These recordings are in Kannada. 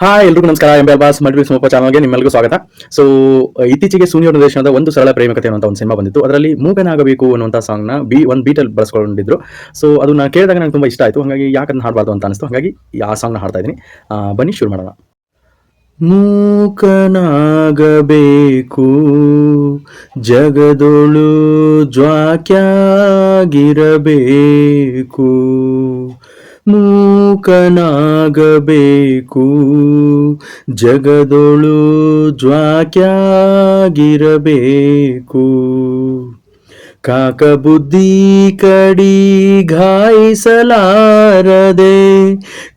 ಹಾಯ್ ಎಲ್ರಿಗೂ ನಮಸ್ಕಾರ. ಎಂಬಿ ಬಾಸ್ ಮಲ್ಟಿಪ್ಲೆಕ್ಸ್ ಮೊಪ್ಪ ಚಾನಲ್ಗೆ ನಿಮ್ಮೆಲ್ಲರಿಗೂ ಸ್ವಾಗತ. ಸೊ ಇತ್ತೀಚೆಗೆ ಸೂರ್ಯ ನಿರ್ದೇಶನದ ಒಂದು ಸರಳ ಪ್ರೇಮಕತೆ ಅನ್ನುವಂಥ ಒಂದು ಸಿನಿಮಾ ಬಂದಿತ್ತು. ಅದರಲ್ಲಿ ಮೂಕನಾಗಬೇಕು ಅನ್ನುವಂಥ ಸಾಂಗ್ನ ಒಂದು ಬೀಟಲ್ಲಿ ಬಳಸ್ಕೊಂಡಿದ್ರು. ಸೊ ಅದು ನಾನು ಕೇಳಿದಾಗ ನನಗೆ ತುಂಬ ಇಷ್ಟ ಆಯಿತು. ಹಾಗಾಗಿ ಯಾಕಂತ ಹಾಡಬಾರ್ದು ಅಂತ ಅನಿಸ್ತು. ಹಾಗಾಗಿ ಆ ಸಾಂಗ್ನ ಹಾಡ್ತಾ ಇದ್ದೀನಿ. ಬನ್ನಿ ಶುರು ಮಾಡೋಣ. ಮೂಕನಾಗಬೇಕು ಜಗದೊಳು ಜ್ವಾಕ್ಯಾಗಿರಬೇಕು, ಮೂಕನಾಗಬೇಕು ಜಗದೊಳು ಜ್ವಾಕ್ಯಾಗಿರಬೇಕು. ಕಾಕ ಬುದ್ಧಿ ಕಡಿ ಗಾಯಿಸಲಾರದೆ,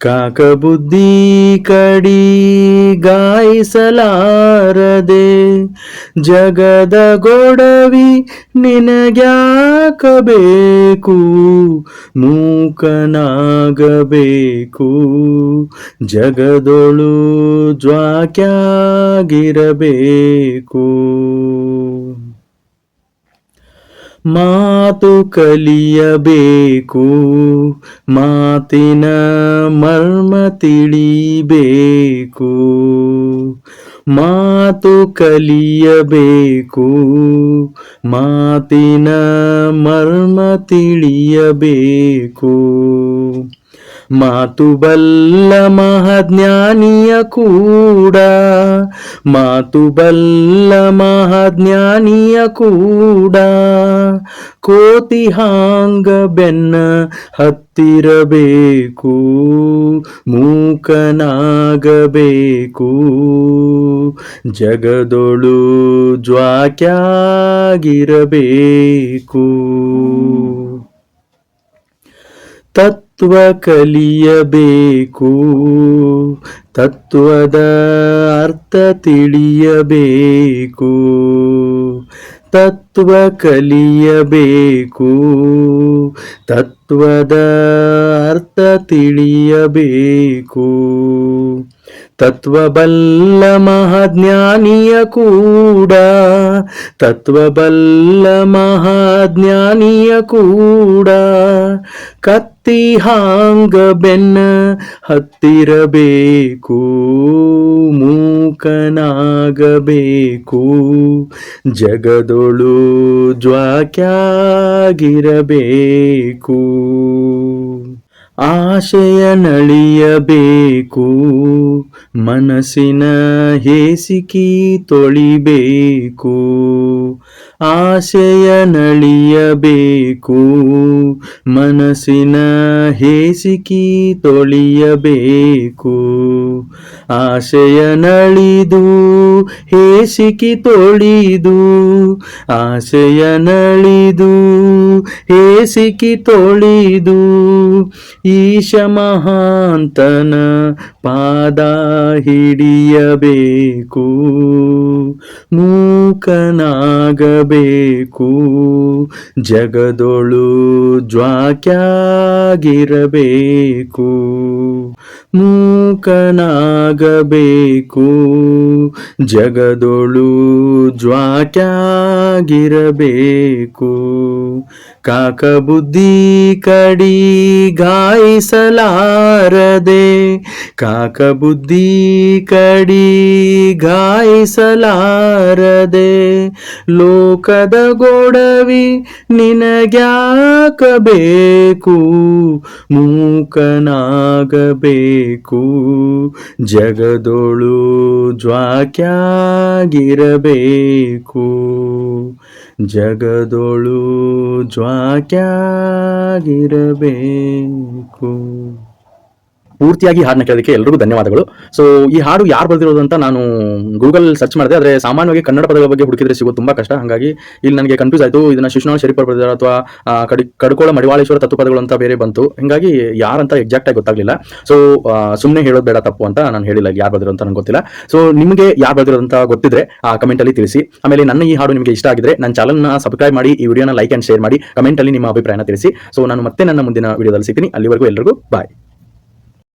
ಕಾಕ ಬುದ್ಧಿ ಕಡಿ ಗಾಯಿಸಲಾರದೆ, ಜಗದ ಗೊಡವಿ ನಿನಗ್ಯಾಕಬೇಕು, ಮೂಕನಾಗಬೇಕು ಜಗದೊಳು ಜ್ವಾಕ್ಯಾಗಿರಬೇಕು. ಮಾತು ಕಲಿಯಬೇಕು, ಮಾತಿನ ಮರ್ಮ ತಿಳಿಬೇಕು, ಮಾತು ಕಲಿಯಬೇಕು, ಮಾತಿನ ಮರ್ಮ ತಿಳಿಯಬೇಕು. ಮಾತು ಬಲ್ಲ ಮಹಾಜ್ಞಾನಿಯ ಕೂಡ, ಮಾತು ಬಲ್ಲ ಮಹಾಜ್ಞಾನಿಯ ಕೂಡ, ಕೋತಿ ಹಾಂಗ ಬೆನ್ನ ಹತ್ತಿರಬೇಕು, ಮೂಕನಾಗಬೇಕು ಜಗದೊಳು ಜ್ವಾಕ್ಯಾಗಿರಬೇಕು. ತತ್ವ ಕಲಿಯಬೇಕು, ತತ್ವದ ಅರ್ಥ ತಿಳಿಯಬೇಕು, ತತ್ವ ಕಲಿಯಬೇಕು, ತತ್ವದ ಅರ್ಥ ತಿಳಿಯಬೇಕು. ತತ್ವಬಲ್ಲ ಮಹಾಜ್ಞಾನಿಯ ಕೂಡ, ತತ್ವಬಲ್ಲ ಮಹಾಜ್ಞಾನಿಯ ಕೂಡ, ಕತ್ತಿ ಹಾಂಗ ಬೆನ್ನ ಹತ್ತಿರಬೇಕು, ಮೂಕನಾಗಬೇಕು ಜಗದೊಳು ಜ್ವಾಕ್ಯಾಗಿರಬೇಕು. ಆಶಯ ನಳಿಯಬೇಕು, ಮನಸ್ಸಿನ ಹೇಸಿಕಿ ತೊಳಿಬೇಕು, ಆಶಯ ನಳಿಯಬೇಕು, ಮನಸ್ಸಿನ ಹೇಸಿಕಿ ತೊಳಿಯಬೇಕು. ಆಶಯ ನಳಿದು ಹೇಸಿಕಿ ತೊಳಿದು, ಆಶಯ ನಳಿದು ಹೇಸಿಕಿ ತೊಳಿದು, ಈಶ ಮಹಾಂತನ ಪಾದ ಹಿಡಿಯಬೇಕು, ಮೂಕನಾಗಬೇಕು ಜಗದೊಳು ಜ್ವಾಕ್ಯಾಗಿರಬೇಕು, ಮೂಕನಾಗಬೇಕು ಜಗದೊಳು ಜ್ವಾಕ್ಯಾಗಿರಬೇಕು. ಕಾಕ ಬುದ್ಧಿ ಕಡಿ ಗಾಯಿಸಲಾರದೆ, ಕಾಕ ಬುದ್ಧಿ ಕಡಿ ಗಾಯಿಸಲಾರದೆ, ಲೋಕದ ಗೊಡವಿ ನಿನಗ್ಯಾಕಬೇಕು, ಮೂಕನಾಗಬೇಕು ಜಗದೊಳು ಜ್ವಾಕ್ಯಾಗಿರಬೇಕು, ಜಗದೊಳು ಜ್ವಾಕ್ಯಾಗಿರಬೇಕು. ಪೂರ್ತಿಯಾಗಿ ಹಾಡನ್ನ ಕೇಳೋದಕ್ಕೆ ಎಲ್ರಿಗೂ ಧನ್ಯವಾದಗಳು. ಸೊ ಈ ಹಾಡು ಯಾರು ಬರೆದಿರೋದು ಅಂತ ನಾನು ಗೂಗಲ್ ಸರ್ಚ್ ಮಾಡಿದೆ. ಆದರೆ ಸಾಮಾನ್ಯವಾಗಿ ಕನ್ನಡ ಪದಗಳ ಬಗ್ಗೆ ಹುಡುಕಿದ್ರೆ ಸಿಗೋದು ತುಂಬ ಕಷ್ಟ. ಹಾಗಾಗಿ ಇಲ್ಲಿ ನನಗೆ ಕನ್ಫ್ಯೂಸ್ ಆಯಿತು. ಇದನ್ನು ಶಿಶುನಾಳ್ ಶರೀಫ್ ಬರೆದಿದ್ದಾರೆ ಅಥವಾ ಕಡ್ಕೋಳ ಮಡಿವಾಳೇಶ್ವರ ತತ್ವಪದಗಳು ಅಂತ ಬೇರೆ ಬಂತು. ಹೀಗಾಗಿ ಯಾರಂತ ಎಕ್ಸಾಕ್ಟಾಗಿ ಗೊತ್ತಾಗಲಿಲ್ಲ. ಸೊ ಸುಮ್ಮನೆ ಹೇಳೋದು ಬೇಡ ತಪ್ಪು ಅಂತ ನಾನು ಹೇಳಿಲ್ಲ. ಯಾರು ಬರೆದಿರೋ ಅಂತ ನನಗೆ ಗೊತ್ತಿಲ್ಲ. ಸೊ ನಿಮಗೆ ಯಾರು ಬರೆದಿರೋ ಅಂತ ಗೊತ್ತಿದ್ರೆ ಕಮೆಂಟಲ್ಲಿ ತಿಳಿಸಿ. ಆಮೇಲೆ ನನ್ನ ಈ ಹಾಡು ನಿಮಗೆ ಇಷ್ಟ ಆಗಿದ್ರೆ ನನ್ನ ಚಾನಲ್ನ ಸಬ್ಸ್ಕ್ರೈಬ್ ಮಾಡಿ, ಈ ವಿಡಿಯೋನ ಲೈಕ್ ಆ್ಯಂಡ್ ಶೇರ್ ಮಾಡಿ, ಕಮೆಂಟಲ್ಲಿ ನಿಮ್ಮ ಅಭಿಪ್ರಾಯನ ತಿಳಿಸಿ. ಸೊ ನಾನು ಮತ್ತೆ ನನ್ನ ಮುಂದಿನ ವಿಡಿಯೋದಲ್ಲಿ ಸಿಗ್ತೀನಿ. ಅಲ್ಲಿವರೆಗೂ ಎಲ್ರಿಗೂ ಬಾಯ್.